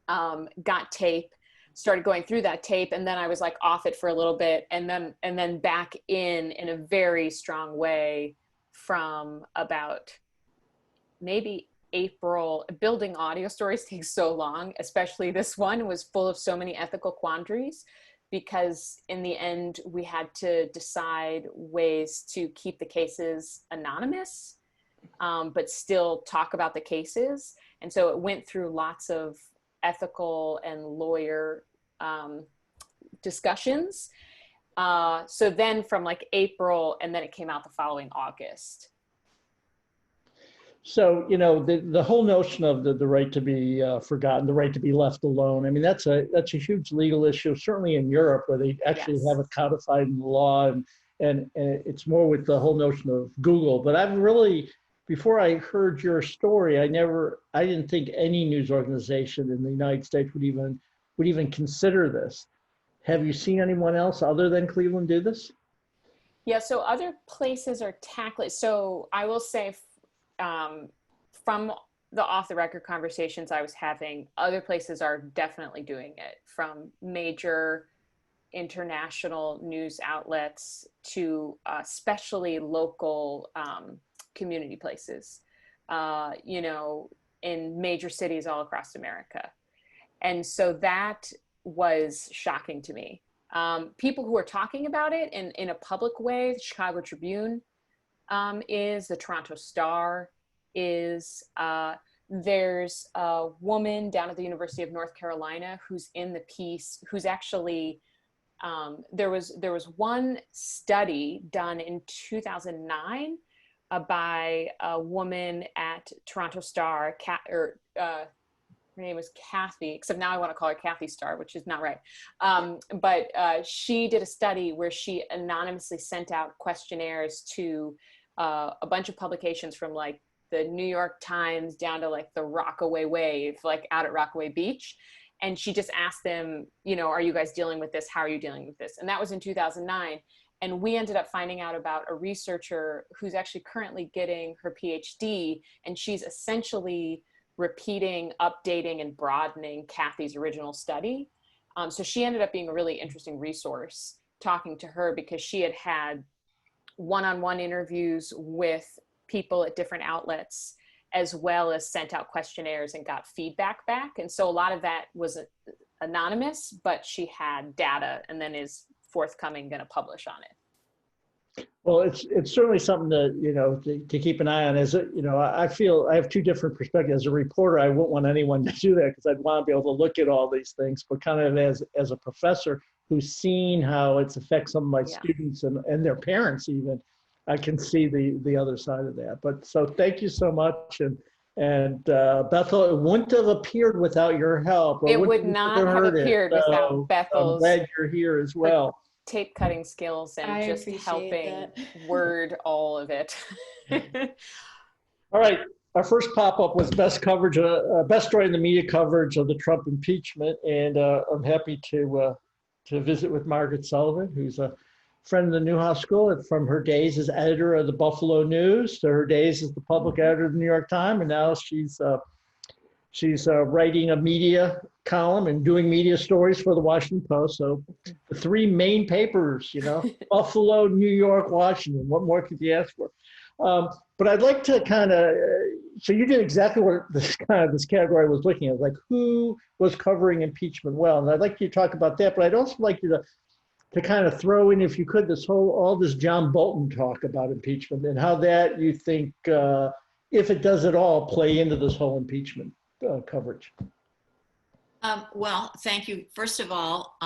got tape, started going through that tape, and then I was like off it for a little bit, and then back in a very strong way from about maybe April. Building audio stories takes so long, especially this one was full of so many ethical quandaries, because in the end we had to decide ways to keep the cases anonymous, but still talk about the cases. And so it went through lots of ethical and lawyer discussions. So then from like April, and then it came out the following August. So, you know, the whole notion of the right to be forgotten, the right to be left alone, I mean, that's a huge legal issue, certainly in Europe, where they actually Yes. have it codified in the law, and it's more with the whole notion of Google. But I've really, before I heard your story, I didn't think any news organization in the United States would would even consider this. Have you seen anyone else other than Cleveland do this? Yeah, so other places are tackling. So I will say, from the off the record conversations I was having, other places are definitely doing it, from major international news outlets to especially local community places, you know, in major cities all across America. And so that was shocking to me. People who are talking about it in a public way, the Chicago Tribune is, the Toronto Star is, there's a woman down at the University of North Carolina who's in the piece, who's actually, there was one study done in 2009 by a woman at Toronto Star, her name was Kathy, except now I want to call her Kathy Starr, which is not right. But she did a study where she anonymously sent out questionnaires to a bunch of publications, from like the New York Times down to like the Rockaway Wave, like out at Rockaway Beach. And she just asked them, you know, are you guys dealing with this? How are you dealing with this? And that was in 2009. And we ended up finding out about a researcher who's actually currently getting her PhD, and she's essentially repeating, updating, and broadening Kathy's original study. So she ended up being a really interesting resource talking to her, because she had had one-on-one interviews with people at different outlets, as well as sent out questionnaires and got feedback back. And so a lot of that was anonymous, but she had data and then is forthcoming going to publish on it. Well, it's certainly something to, you know, to keep an eye on. As a, you know, I feel I have two different perspectives. As a reporter, I wouldn't want anyone to do that, because I'd want to be able to look at all these things. But kind of as a professor who's seen how it's affects some of my students and their parents even, I can see the other side of that. But so thank you so much. And Bethel, it wouldn't have appeared without your help. It would not have appeared without Bethel's. I'm glad you're here as well. Tape cutting skills and just helping word all of it. All right. Our first pop-up was best coverage, best story in the media coverage of the Trump impeachment. And I'm happy to visit with Margaret Sullivan, who's a friend of the Newhouse School, and from her days as editor of the Buffalo News to her days as the public editor of the New York Times. And now she's writing a media column and doing media stories for the Washington Post. So the three main papers, you know, Buffalo, New York, Washington. What more could you ask for? But I'd like to kind of, so you did exactly what this category was looking at, like who was covering impeachment well. And I'd like you to talk about that, but I'd also like you to kind of throw in, if you could, all this John Bolton talk about impeachment and how that you think, if it does at all, play into this whole impeachment coverage. Well, thank you. First of all,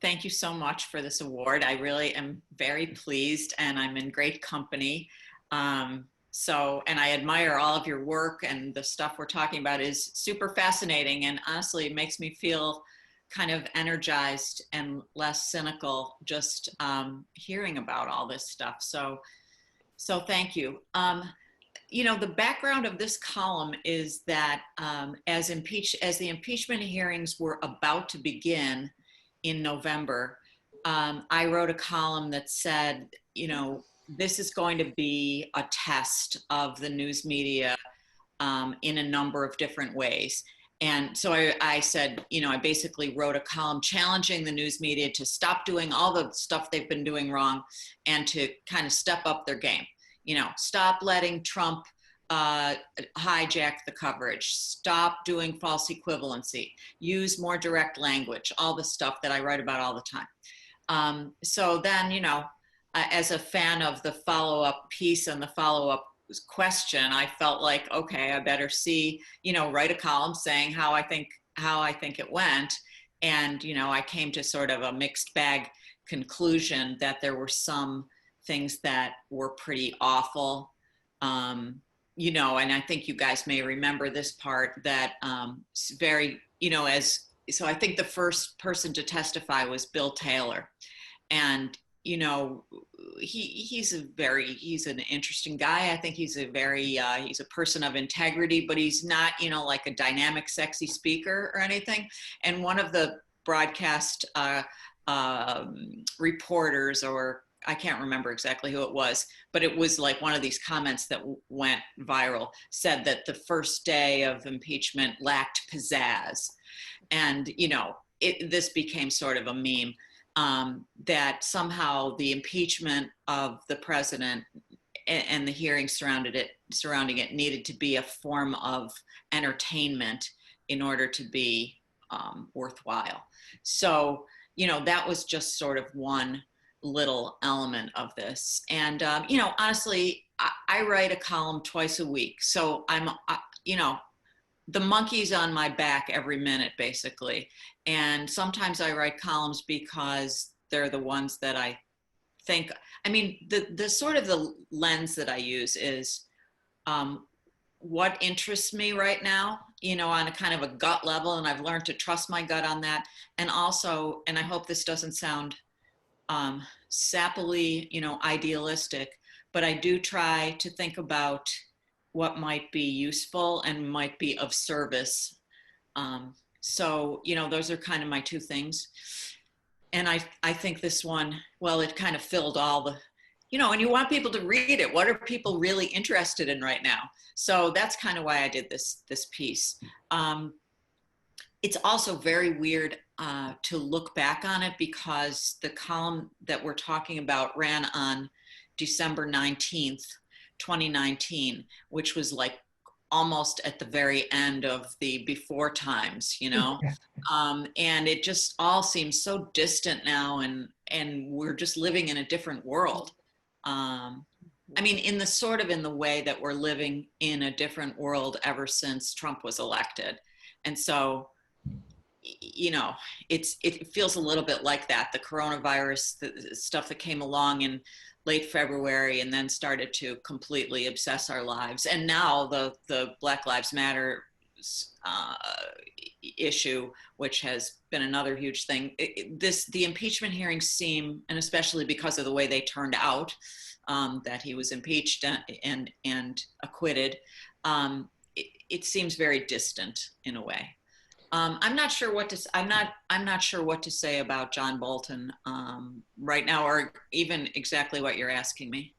thank you so much for this award. I really am very pleased, and I'm in great company. And I admire all of your work, and the stuff we're talking about is super fascinating, and honestly, it makes me feel kind of energized and less cynical just hearing about all this stuff. So thank you. You know, the background of this column is that as the impeachment hearings were about to begin in November, I wrote a column that said, you know, this is going to be a test of the news media in a number of different ways. And so I said, you know, I basically wrote a column challenging the news media to stop doing all the stuff they've been doing wrong and to kind of step up their game. You know, stop letting Trump hijack the coverage, stop doing false equivalency, use more direct language, all the stuff that I write about all the time. So then, you know, as a fan of the follow-up piece and the follow-up question, I felt like, okay, I better write a column saying how I think it went. And, you know, I came to sort of a mixed bag conclusion that there were some things that were pretty awful. You know, and I think you guys may remember this part that very, you know, so I think the first person to testify was Bill Taylor. And you know, he's an interesting guy. I think he's a person of integrity, but he's not, you know, like a dynamic, sexy speaker or anything. And one of the broadcast reporters, or I can't remember exactly who it was, but it was like one of these comments that went viral, said that the first day of impeachment lacked pizzazz. And, you know, this became sort of a meme, that somehow the impeachment of the president and the hearings surrounding it needed to be a form of entertainment in order to be worthwhile. So, you know, that was just sort of one little element of this. And, you know, honestly, I write a column twice a week. So you know, the monkey's on my back every minute, basically. And sometimes I write columns because they're the ones that I think, I mean, the sort of the lens that I use is what interests me right now, you know, on a kind of a gut level. And I've learned to trust my gut on that. And also, and I hope this doesn't sound sappily, you know, idealistic, but I do try to think about what might be useful and might be of service. So, you know, those are kind of my two things. And I think this one, well, it kind of filled all the, you know, and you want people to read it. What are people really interested in right now? So that's kind of why I did this piece. It's also very weird to look back on it, because the column that we're talking about ran on December 19th, 2019, which was like almost at the very end of the before times, you know. And it just all seems so distant now, and we're just living in a different world. I mean, in the way that we're living in a different world ever since Trump was elected. And so, you know, it feels a little bit like that. The coronavirus, the stuff that came along in late February and then started to completely obsess our lives. And now the Black Lives Matter issue, which has been another huge thing. The impeachment hearings seem, and especially because of the way they turned out, that he was impeached and acquitted, it seems very distant in a way. I'm not sure what to say about John Bolton right now, or even exactly what you're asking me.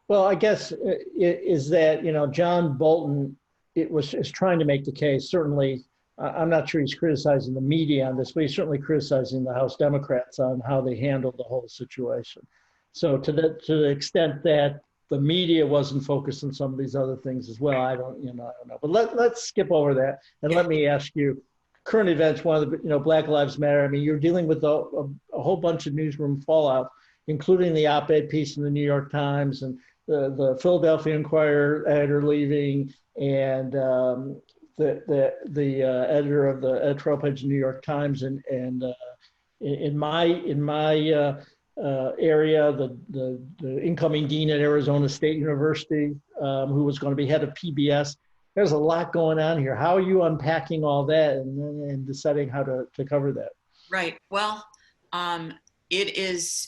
Well, I guess is that, you know, John Bolton is trying to make the case. Certainly, I'm not sure he's criticizing the media on this, but he's certainly criticizing the House Democrats on how they handled the whole situation. So to the extent that the media wasn't focused on some of these other things as well, I don't know. But let's skip over that, and let me ask you. Current events, one of the, you know, Black Lives Matter. I mean, you're dealing with a whole bunch of newsroom fallout, including the op-ed piece in the New York Times and the Philadelphia Inquirer editor leaving, and the editor of the editorial page of the New York Times, and in my area, the incoming dean at Arizona State University, who was going to be head of PBS. There's a lot going on here. How are you unpacking all that and deciding how to cover that? Right. Well, it's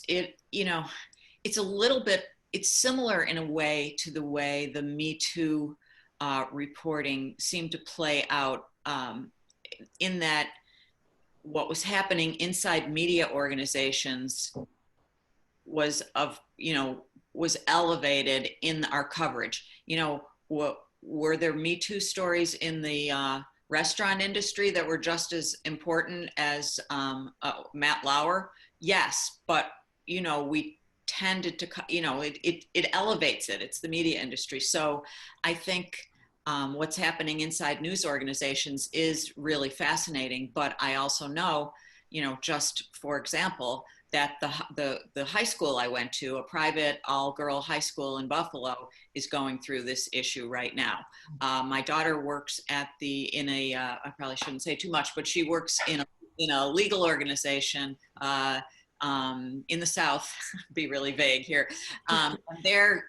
a little bit, it's similar in a way to the way the Me Too reporting seemed to play out, in that what was happening inside media organizations was elevated in our coverage. You know, were there Me Too stories in the restaurant industry that were just as important as Matt Lauer? Yes, but, you know, we tended to, you know, it elevates it. It's the media industry. So I think what's happening inside news organizations is really fascinating. But I also know, you know, just for example, that the high school I went to, a private all-girl high school in Buffalo, is going through this issue right now. My daughter works I probably shouldn't say too much, but she works in a legal organization in the South. Be really vague here. They're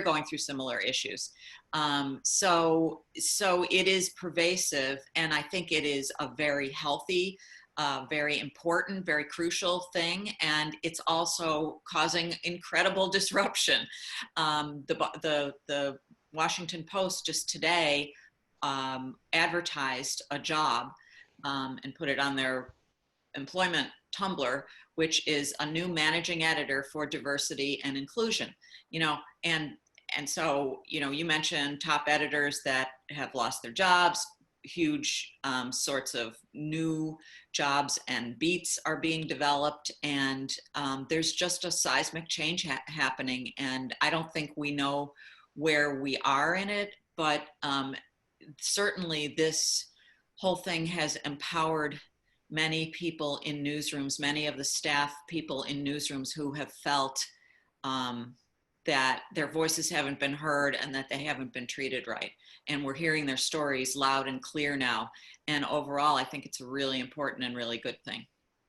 going through similar issues. So it is pervasive, and I think it is a very healthy a very important, very crucial thing, and it's also causing incredible disruption. The Washington Post just today advertised a job and put it on their employment Tumblr, which is a new managing editor for diversity and inclusion. And so, you mentioned top editors that have lost their jobs, huge sorts of new jobs and beats are being developed, and there's just a seismic change happening, and I don't think we know where we are in it, but certainly this whole thing has empowered many people in newsrooms, many of the staff people in newsrooms who have felt that their voices haven't been heard and that they haven't been treated right. And we're hearing their stories loud and clear now. And overall, I think it's a really important and really good thing.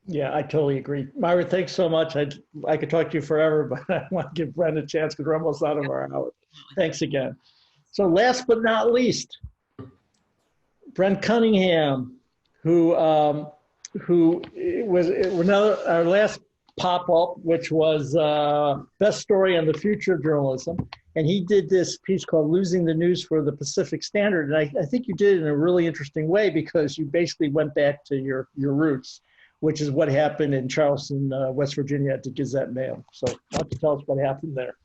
Yeah, I totally agree. Myra, thanks so much. I could talk to you forever, but I want to give Brent a chance because we're almost out of our hour. Thanks again. So last but not least, Brent Cunningham, who was our last pop-up, which was best story on the future of journalism. And he did this piece called Losing the News for the Pacific Standard. And I think you did it in a really interesting way because you basically went back to your roots, which is what happened in Charleston, West Virginia at the Gazette Mail. So why don't you tell us what happened there?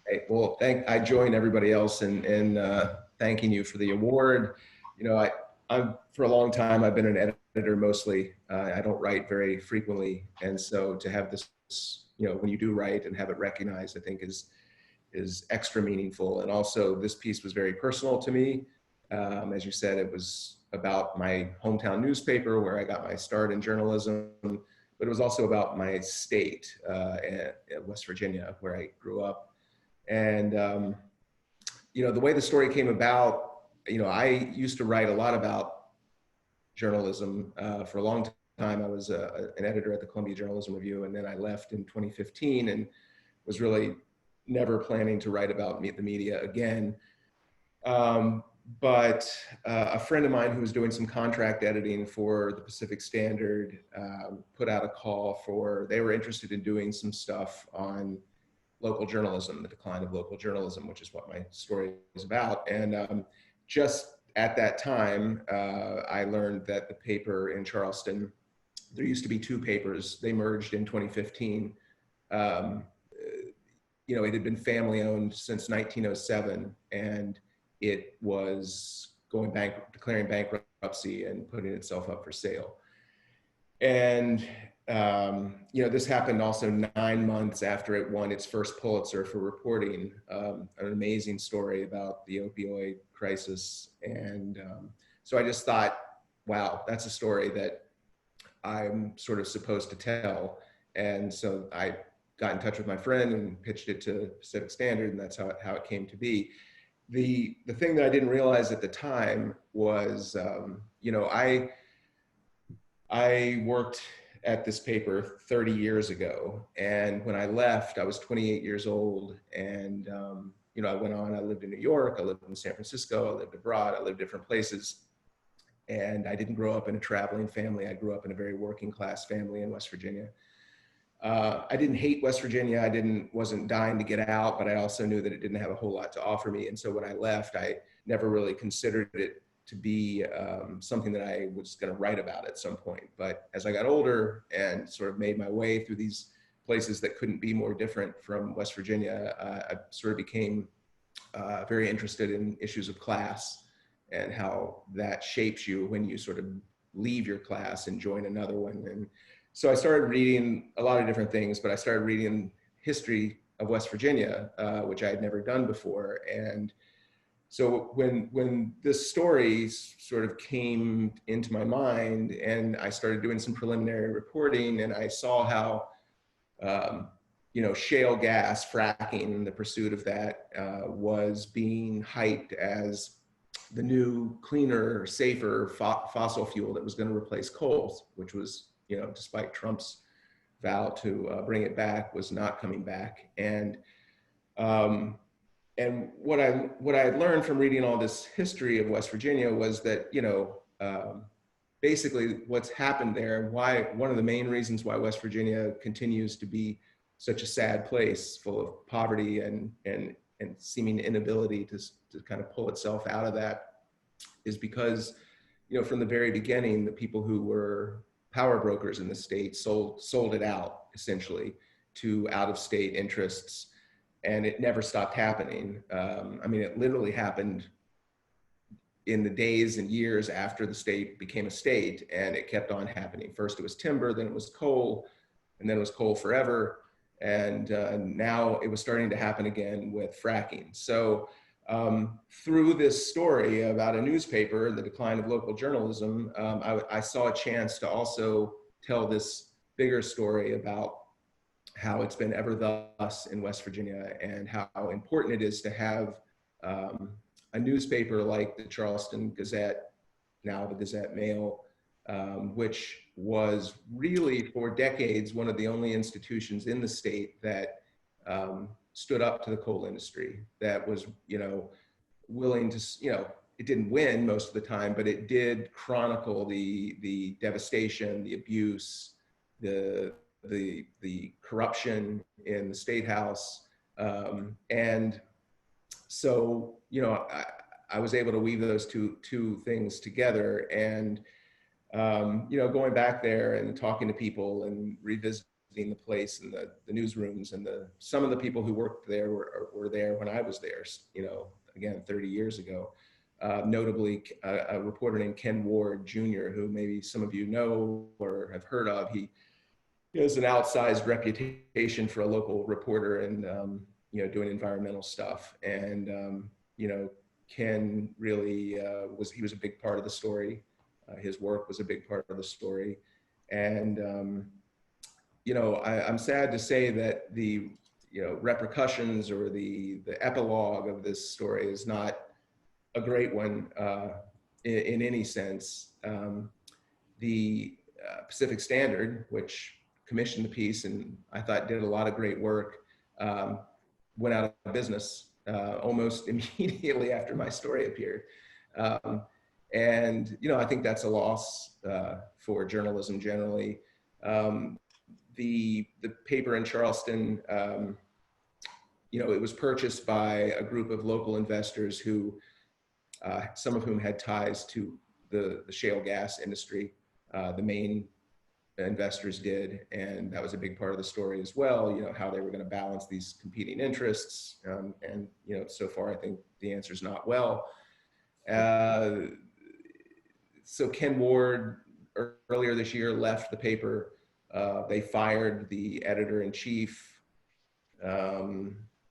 Hey, well, I join everybody else in thanking you for the award. I'm for a long time, I've been an editor mostly. I don't write very frequently. And so to have this, when you do write and have it recognized, I think is extra meaningful. And also this piece was very personal to me. As you said, it was about my hometown newspaper where I got my start in journalism, but it was also about my state, West Virginia, where I grew up. And, the way the story came about, I used to write a lot about journalism for a long time. I was an editor at the Columbia Journalism Review, and then I left in 2015 and was really never planning to write about the media again. But a friend of mine who was doing some contract editing for the Pacific Standard put out a call they were interested in doing some stuff on local journalism, the decline of local journalism, which is what my story is about. And just at that time, I learned that the paper in Charleston, there used to be two papers. They merged in 2015. It had been family owned since 1907, and it was declaring bankruptcy and putting itself up for sale. And this happened also 9 months after it won its first Pulitzer for reporting an amazing story about the opioid crisis. And so I just thought, wow, that's a story that I'm sort of supposed to tell. And so I got in touch with my friend and pitched it to Pacific Standard, and that's how it came to be. The thing that I didn't realize at the time was, I worked at this paper 30 years ago. And when I left, I was 28 years old. And, I went on, I lived in New York, I lived in San Francisco, I lived abroad, I lived different places. And I didn't grow up in a traveling family. I grew up in a very working class family in West Virginia. I didn't hate West Virginia. Wasn't dying to get out, but I also knew that it didn't have a whole lot to offer me. And so when I left, I never really considered it to be something that I was going to write about at some point. But as I got older and sort of made my way through these places that couldn't be more different from West Virginia, I sort of became very interested in issues of class and how that shapes you when you sort of leave your class and join another one. And so I started reading a lot of different things, but I started reading history of West Virginia, which I had never done before. And so when this story sort of came into my mind and I started doing some preliminary reporting, and I saw how, shale gas, fracking, the pursuit of that was being hyped as the new, cleaner, safer fossil fuel that was going to replace coal, which was, despite Trump's vow to bring it back, was not coming back. And what I had learned from reading all this history of West Virginia was that, basically what's happened there, and why one of the main reasons why West Virginia continues to be such a sad place, full of poverty and seeming inability to kind of pull itself out of that, is because, you know, from the very beginning, the people who were power brokers in the state sold it out essentially to out-of-state interests, and it never stopped happening. I mean, it literally happened in the days and years after the state became a state, and it kept on happening. First it was timber, then it was coal, and then it was coal forever. And now it was starting to happen again with fracking. So through this story about a newspaper, the decline of local journalism, I saw a chance to also tell this bigger story about how it's been ever thus in West Virginia, and how important it is to have a newspaper like the Charleston Gazette, now the Gazette Mail, which was really for decades one of the only institutions in the state that stood up to the coal industry, that was, you know, willing to, you know, it didn't win most of the time, but it did chronicle the devastation, the abuse, the corruption in the State House. And so, you know, I was able to weave those two things together. And, you know, going back there and talking to people and revisiting the place and the newsrooms, and some of the people who worked there were there when I was there, you know, again, 30 years ago. Notably, a reporter named Ken Ward Jr., who maybe some of you know or have heard of. He has an outsized reputation for a local reporter and, you know, doing environmental stuff. And, you know, Ken really he was a big part of the story. His work was a big part of the story. And, you know, I'm sad to say that the, you know, repercussions or the epilogue of this story is not a great one in any sense. The Pacific Standard, which commissioned the piece and I thought did a lot of great work, went out of business almost immediately after my story appeared. And, you know, I think that's a loss for journalism generally. The paper in Charleston, you know, it was purchased by a group of local investors who, some of whom had ties to the shale gas industry. The main investors did, and that was a big part of the story as well, you know, how they were going to balance these competing interests. And, you know, so far I think the answer is not well. So Ken Ward earlier this year left the paper. They fired the editor-in-chief,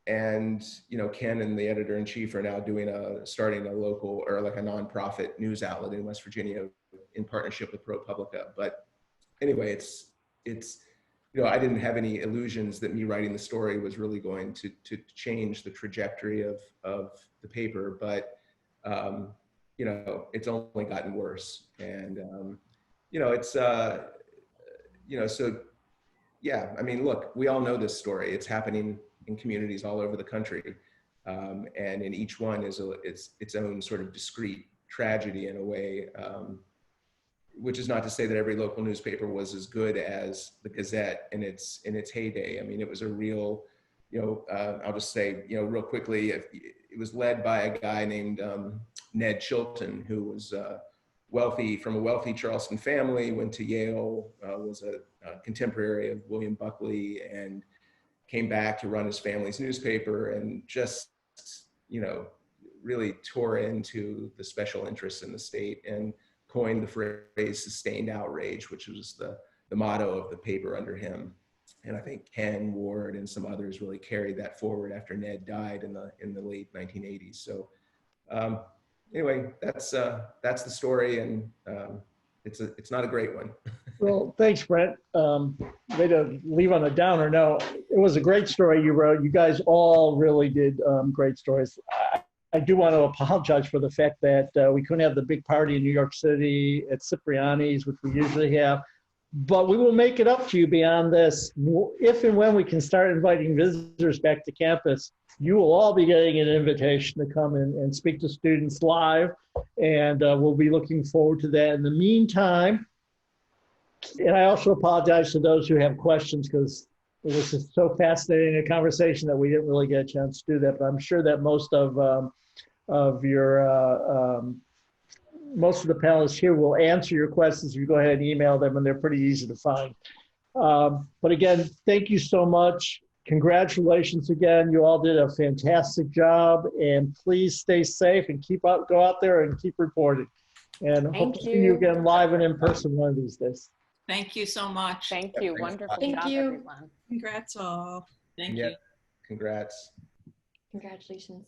and, you know, Ken and the editor-in-chief are now starting a local, or like a nonprofit news outlet in West Virginia in partnership with ProPublica. But anyway, it's you know, I didn't have any illusions that me writing the story was really going to change the trajectory of the paper, but you know, it's only gotten worse. And you know, it's you know, so yeah, I mean, look, we all know this story. It's happening in communities all over the country, and in each one is its own sort of discrete tragedy in a way. Which is not to say that every local newspaper was as good as the Gazette in its heyday. I mean, it was a real, you know, I'll just say, you know, real quickly, it was led by a guy named Ned Chilton, who was from a wealthy Charleston family, went to Yale, was a contemporary of William Buckley, and came back to run his family's newspaper, and just, you know, really tore into the special interests in the state and coined the phrase "sustained outrage," which was the motto of the paper under him. And I think Ken Ward and some others really carried that forward after Ned died in the late 1980s. So anyway, that's the story, and it's not a great one. Well, thanks, Brent. Way to leave on a downer. No, it was a great story you wrote. You guys all really did great stories. I do want to apologize for the fact that we couldn't have the big party in New York City at Cipriani's, which we usually have, but we will make it up to you beyond this if and when we can start inviting visitors back to campus. you will all be getting an invitation to come in and speak to students live, and we'll be looking forward to that. In the meantime, and I also apologize to those who have questions, because it was just so fascinating a conversation that we didn't really get a chance to do that. But I'm sure that most of the panelists here will answer your questions. You go ahead and email them, and they're pretty easy to find. But again, thank you so much. Congratulations again. You all did a fantastic job, and please stay safe and go out there and keep reporting. And hope to see you again live and in person one of these days. Thank you so much. Thank you. Wonderful Thank job, you. everyone. Congrats all. Thank Yeah, you. congrats. Congratulations.